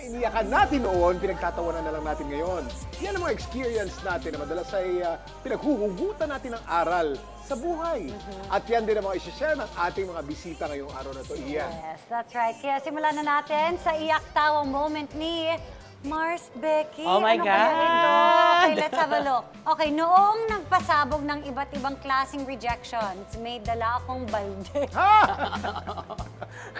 iniyakan natin noon, pinagtatawanan na lang natin ngayon. Yan ang mga experience natin na madalas ay pinaghuhugutan natin ng aral sa buhay. At yan din ang mga isi-share ng ating mga bisita ngayong araw na to, Ian. Yes, that's right. Kaya simulan na natin sa iyak-tawa moment ni Mars, Becky. Oh my ano God! Kaya ito? Okay, let's have a look. Okay, noong nagpasabog ng iba't ibang klaseng rejections, may dala akong balde. Ha!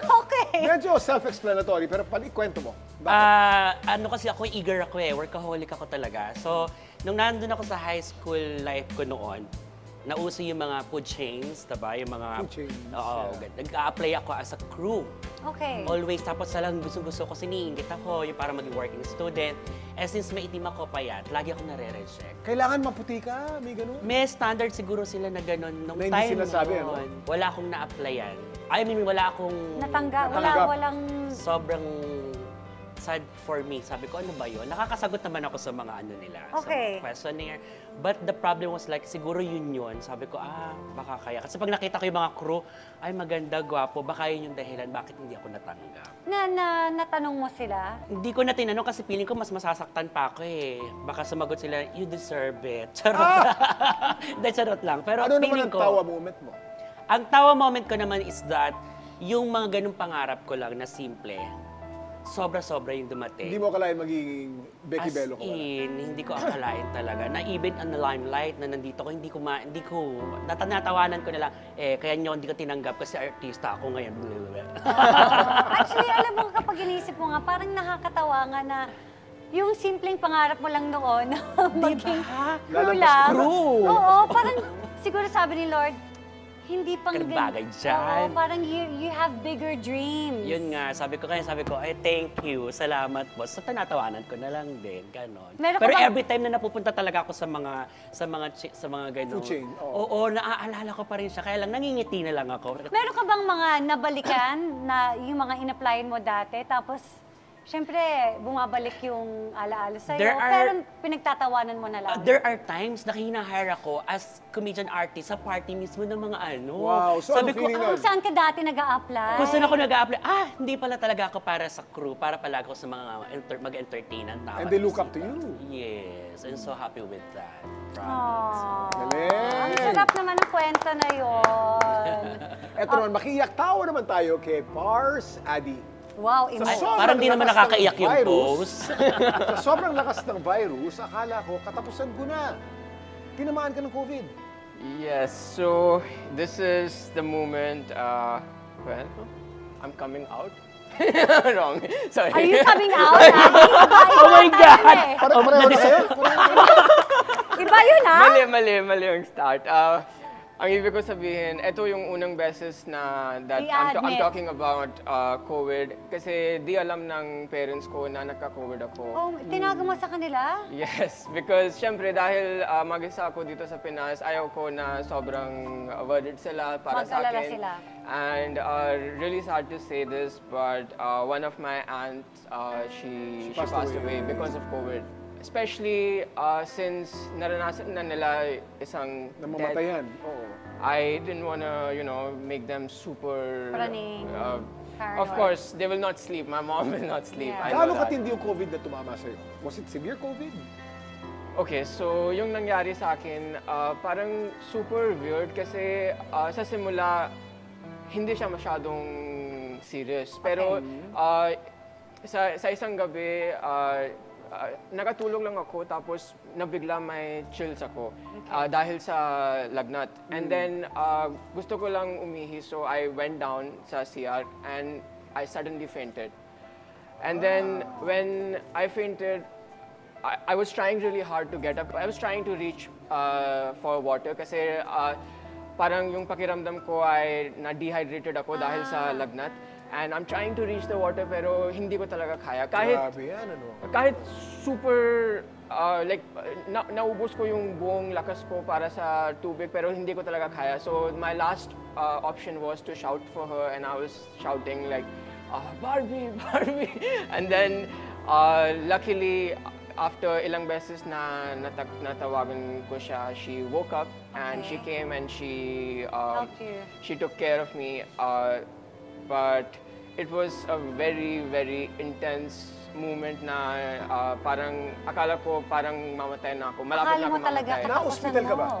Okay. Medyo self-explanatory, pero palikwento mo. Bakit? Ano kasi ako, eager ako workaholic ako talaga. So, nung nandun ako sa high school life ko noon, nauso yung mga food chains, diba? Yung mga... Food chains, Oo, nag-a-apply ako as a crew. Okay. Always, tapos salang gusto ko, siniingit ako, yung para maging working student. Eh, since maitim ako payat, lagi ako nare-reject. Kailangan maputi ka, may ganun. May standard siguro sila na gano'n nung Na hindi time sinasabi, noon. Wala akong na-applyan. I mean, wala akong... Natanggap. Natanggap. Walang... Sobrang sad for me. Sabi ko, ano ba yun? Nakakasagot naman ako sa mga ano nila. Okay. Sa mga questionnaire. But the problem was like, siguro yun. Sabi ko, baka kaya. Kasi pag nakita ko yung mga crew, ay maganda, gwapo, baka yun yung dahilan bakit hindi ako natanggap. Natanong mo sila? Hindi ko na tinanong kasi feeling ko mas masasaktan pa ako eh. Baka sumagot sila, you deserve it. Charot. Hindi, charot lang. Pero Ano naman feeling ang ko, tawa moment mo? ang tawa moment ko naman is that, yung mga ganung pangarap ko lang na simple, sobra-sobra yung dumating. Hindi mo akalain magiging Beki Velo ko. Hindi ko akalain talaga. Na even on the limelight na nandito ko, hindi ko, natatawanan ko na lang, kaya nyo hindi ko tinanggap kasi artista ako ngayon. Actually, alam mo, kapag inisip mo nga, parang nakakatawa nga na yung simpleng pangarap mo lang noon, maging crew Lalabas lang. crew. Oo, parang siguro sabi ni Lord, hindi pang Ganun bagay dyan. Oo, parang you have bigger dreams. Yun nga, sabi ko, ay thank you, salamat po. So, tinatawanan ko na lang din, ganon. Meron ka Pero bang- every time na napupunta talaga ako sa mga ganon. Food chain, Oo, naaalala ko pa rin siya. Kaya lang, nangingiti na lang ako. Meron ka bang mga nabalikan na yung mga in-applyin mo dati, tapos syempre, bumabalik yung alaala sa'yo, pero pinagtatawanan mo na lang? There are times na hinahire ako as comedian artist sa party mismo ng mga ano. Wow, so ano feeling nun? Kung saan ka dati nag-a-apply? Kung saan ako nag-a-apply, hindi pala talaga ako para sa crew, para pala ako sa mga mag-entertain ng tao. And they look up to you. Yes, I'm so happy with that. Aww. Galing. Ang sarap naman ng kwento na yun. Eto naman, makiyak tawa naman tayo kay Pars Adi. Wow, Sa imo. sobrang Parang di naman lakas ng nakakaiyak yung virus, post. Sa sobrang lakas ng virus, akala ko katapusan ko na. Tinamaan ka ng COVID. Yes, so this is the moment, well, I'm coming out. Wrong, sorry. Are you coming out, Adi? Oh my God! Parang pareho na kayo? Iba yun, ha? Mali yung start. Ang ibig ko sabihin, ito yung unang beses na that I'm I-admit. talking about COVID kasi di alam ng parents ko na nagka-COVID ako. Oh, tinago mo sa kanila? Yes, because syempre dahil mag-isa ako dito sa Pinas, ayaw ko na sobrang worried sila para sa Mag-alala akin. sila. And really sad to say this, but one of my aunts, she passed away because of COVID. Especially since naranasan na nila isang death. Namamatayan. Oo. I didn't want to, make them super... Praning. Of Paranoid. course, they will not sleep. My mom will not sleep. Yeah. I know Gaano that. katindi yung COVID na tumama sa'yo? Was it severe COVID? Okay, so yung nangyari sa akin, parang super weird kasi sa simula, hindi siya masyadong serious. Pero sa isang gabi, nakatulog lang ako tapos nabigla may chills ako dahil sa lagnat. And then gusto ko lang umihi so I went down sa CR and I suddenly fainted. And then when I fainted, I was trying really hard to get up. I was trying to reach for water kasi parang yung pakiramdam ko ay na-dehydrated ako dahil sa lagnat. And I'm trying to reach the water pero hindi ko talaga kaya. Grabe yan, ano? Kahit super, naubos ko yung buong lakas ko para sa tubig pero hindi ko talaga kaya. So my last option was to shout for her and I was shouting like, Barbie, Barbie! And then luckily, after ilang beses na natawagan ko siya, she woke up and she came and she took care of me. But it was a very, very intense moment na parang akala ko parang mamatay na ako. Malapit Akala na ako mo talaga mamatay. katapusan Na-hospital ka ba? mo.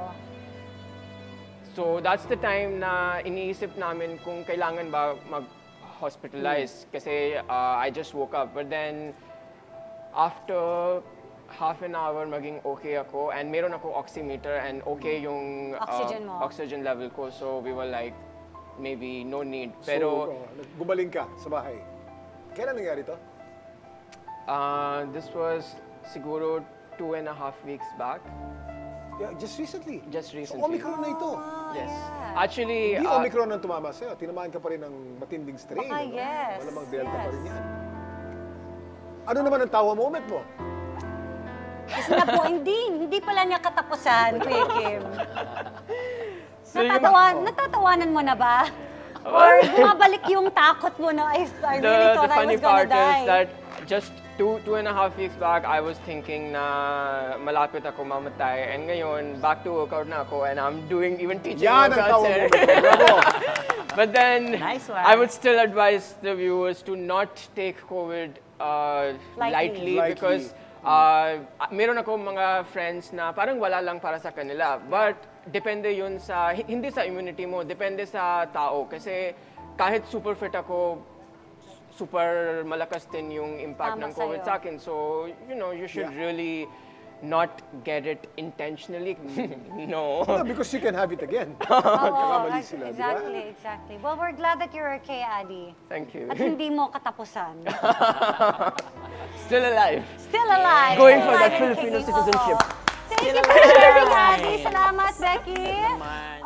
So that's the time na iniisip namin kung kailangan ba mag-hospitalize. Kasi I just woke up. But then, after half an hour, maging okay ako. And meron ako oximeter and okay yung Oxygen mo. oxygen level ko. So we were like, maybe no need. So, gumaling ka sa bahay. Kailan nangyari to? This was siguro 2.5 weeks back. Yeah, just recently. Just So, recently. Omicron na ito. Yes. yeah. Actually, Hindi Omicron ang tumama sa'yo. Tinamaan ka pa rin ng matinding strain. Baka yes, Malamang Delta pa yes. rin yan. Ano naman ang tawa moment mo? Kasi na po, hindi pala niya katapusan, Kuya Kim. So yung- Natatawanan mo na ba? Or bumabalik yung takot mo na, I really the thought I funny was gonna part is die. that just 2.5 weeks back, I was thinking na malapit ako mamatay. And ngayon, back to workout na ako and I'm doing even teaching Yan ang workouts tawa here. moment. Bravo! But then, Nice one. I would still advise the viewers to not take COVID lightly Lightly. because meron ako mga friends na parang wala lang para sa kanila. But depende yun sa, hindi sa immunity mo, depende sa tao. Kasi kahit super fit ako, super malakas din yung impact Tama ng COVID sa'yo. sa akin. So, you know, you should Yeah. really not get it intentionally. No. No, because you can have it again. Oo, Nagkakamali sila, di ba? exactly. Well, we're glad that you're okay, Adi. Thank you. At hindi mo katapusan. Still alive. Still alive. Going Still for that alive and Filipino kicking. citizenship. Oo. Thank you for sharing, Adi. Salamat, Becky. Man.